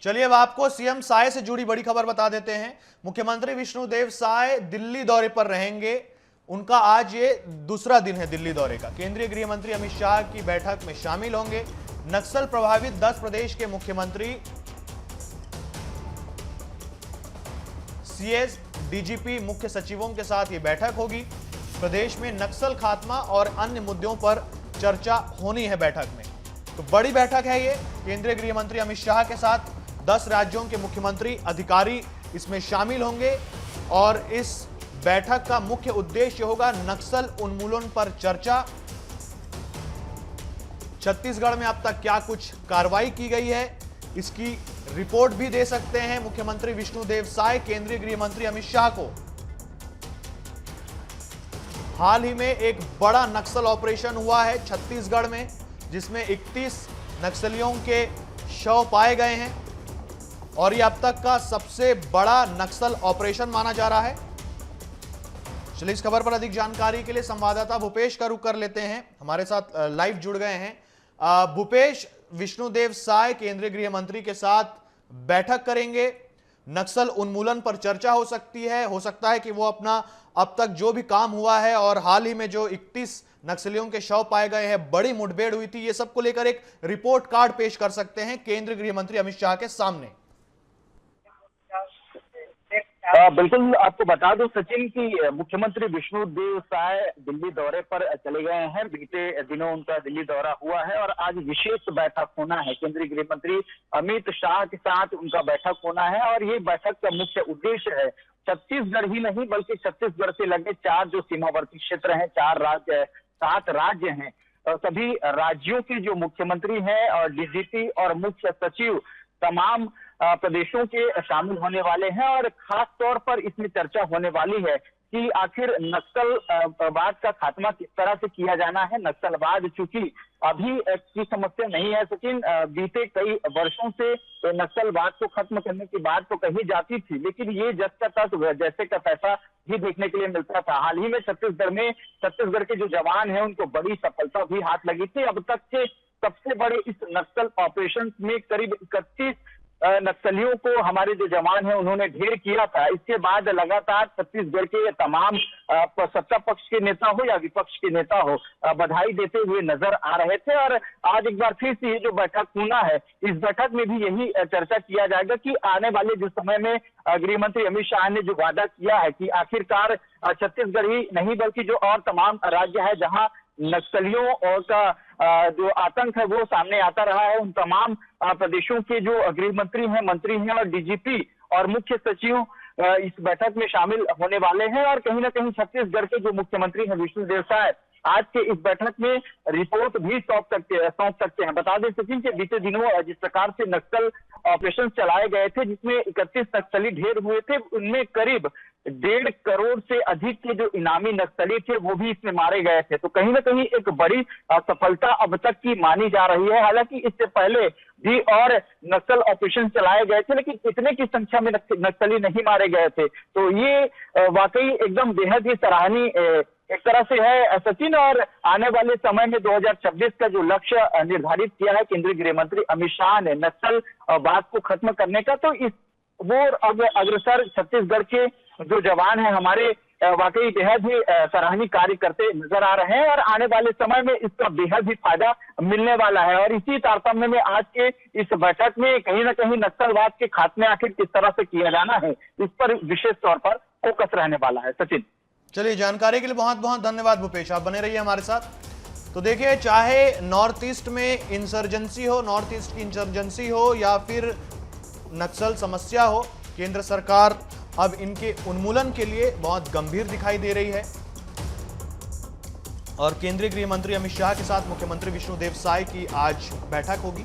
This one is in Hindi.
चलिए अब आपको सीएम साय से जुड़ी बड़ी खबर बता देते हैं। मुख्यमंत्री विष्णुदेव साय दिल्ली दौरे पर रहेंगे। उनका आज ये दूसरा दिन है दिल्ली दौरे का। केंद्रीय गृह मंत्री अमित शाह की बैठक में शामिल होंगे। नक्सल प्रभावित 10 प्रदेश के मुख्यमंत्री, सीएस, डीजीपी, मुख्य सचिवों के साथ ये बैठक होगी। प्रदेश में नक्सल खात्मा और अन्य मुद्दों पर चर्चा होनी है बैठक में। तो बड़ी बैठक है ये। केंद्रीय गृह मंत्री अमित शाह के साथ 10 राज्यों के मुख्यमंत्री, अधिकारी इसमें शामिल होंगे और इस बैठक का मुख्य उद्देश्य होगा नक्सल उन्मूलन पर चर्चा। छत्तीसगढ़ में अब तक क्या कुछ कार्रवाई की गई है, इसकी रिपोर्ट भी दे सकते हैं मुख्यमंत्री विष्णुदेव साय केंद्रीय गृह मंत्री अमित शाह को। हाल ही में एक बड़ा नक्सल ऑपरेशन हुआ है छत्तीसगढ़ में, जिसमें 31 नक्सलियों के शव पाए गए हैं और यह अब तक का सबसे बड़ा नक्सल ऑपरेशन माना जा रहा है। चलिए इस खबर पर अधिक जानकारी के लिए संवाददाता भूपेश का रुख कर लेते हैं, हमारे साथ लाइव जुड़ गए हैं। भूपेश, विष्णुदेव साय केंद्रीय गृह मंत्री के साथ बैठक करेंगे, नक्सल उन्मूलन पर चर्चा हो सकता है कि वो अपना अब तक जो भी काम हुआ है और हाल ही में जो 31 नक्सलियों के शव पाए गए हैं, बड़ी मुठभेड़ हुई थी, ये सबको लेकर एक रिपोर्ट कार्ड पेश कर सकते हैं केंद्रीय गृह मंत्री अमित शाह के सामने। बिल्कुल, आपको बता दूं सचिन की मुख्यमंत्री विष्णुदेव साय दिल्ली दौरे पर चले गए हैं। बीते दिनों उनका दिल्ली दौरा हुआ है और आज विशेष बैठक होना है। केंद्रीय गृह मंत्री अमित शाह के साथ उनका बैठक होना है और ये बैठक का मुख्य उद्देश्य है छत्तीसगढ़ ही नहीं बल्कि छत्तीसगढ़ से लगे 4 जो सीमावर्ती क्षेत्र हैं, 7 राज्य हैं, सभी राज्यों के जो मुख्यमंत्री हैं और डीजीपी और मुख्य सचिव तमाम प्रदेशों के शामिल होने वाले हैं और खास तौर पर इसमें चर्चा होने वाली है कि आखिर नक्सलवाद का खात्मा किस तरह से किया जाना है। नक्सलवाद चूंकि अभी की समस्या नहीं है सचिन, बीते कई वर्षों से नक्सलवाद को खत्म करने की बात तो कही जाती थी, लेकिन ये जस का तस जैसे का तैसा भी देखने के लिए मिलता था। हाल ही में छत्तीसगढ़ के जो जवान हैं उनको बड़ी सफलता भी हाथ लगी थी। अब तक के सबसे बड़े इस नक्सल ऑपरेशन में करीब 31 नक्सलियों को हमारे जो जवान हैं उन्होंने ढेर किया था। इसके बाद लगातार छत्तीसगढ़ के तमाम सत्ता पक्ष के नेता हो या विपक्ष के नेता हो बधाई देते हुए नजर आ रहे थे और आज एक बार फिर से ये जो बैठक होना है, इस बैठक में भी यही चर्चा किया जाएगा कि आने वाले जो समय में गृह मंत्री अमित शाह ने जो वादा किया है कि आखिरकार छत्तीसगढ़ ही नहीं बल्कि जो और तमाम राज्य है जहां नक्सलियों और का जो आतंक है वो सामने आता रहा है, उन तमाम प्रदेशों के जो गृह मंत्री हैं, मंत्री हैं और डीजीपी और मुख्य सचिव इस बैठक में शामिल होने वाले हैं और कहीं ना कहीं छत्तीसगढ़ के जो मुख्यमंत्री हैं विष्णुदेव साय आज के इस बैठक में रिपोर्ट भी सौंप सकते हैं। बता दें सचिन कि बीते दिनों जिस प्रकार से नक्सल ऑपरेशन चलाए गए थे जिसमें 31 नक्सली ढेर हुए थे, उनमें करीब 1.5 करोड़ से अधिक के जो इनामी नक्सली थे वो भी इसमें मारे गए थे। तो कहीं ना कहीं एक बड़ी सफलता अब तक की मानी जा रही है। हालांकि इससे पहले भी और नक्सल ऑपरेशन चलाए गए थे लेकिन इतने की संख्या में नक्सली नहीं मारे गए थे। तो ये वाकई एकदम बेहद ही सराहनीय एक तरह से है सचिन। और आने वाले समय में 2026 का जो लक्ष्य निर्धारित किया है केंद्रीय गृह मंत्री अमित शाह ने नक्सलवाद को खत्म करने का, तो इस वो अब अग्रसर छत्तीसगढ़ के जो जवान हैं हमारे वाकई बेहद ही सराहनीय कार्य करते नजर आ रहे हैं और आने वाले समय में इसका बेहद ही फायदा मिलने वाला है। और इसी तारतम्य में आज के इस बैठक में कहीं ना कहीं नक्सलवाद के खात्मे आखिर किस तरह से किया जाना है, इस पर विशेष तौर पर फोकस रहने वाला है। सचिन, चलिए जानकारी के लिए बहुत बहुत धन्यवाद भूपेश, आप बने रहिए हमारे साथ। तो देखिए, चाहे नॉर्थ ईस्ट में इंसर्जेंसी हो, नॉर्थ ईस्ट की इंसर्जेंसी हो या फिर नक्सल समस्या हो, केंद्र सरकार अब इनके उन्मूलन के लिए बहुत गंभीर दिखाई दे रही है और केंद्रीय गृह मंत्री अमित शाह के साथ मुख्यमंत्री विष्णुदेव साय की आज बैठक होगी।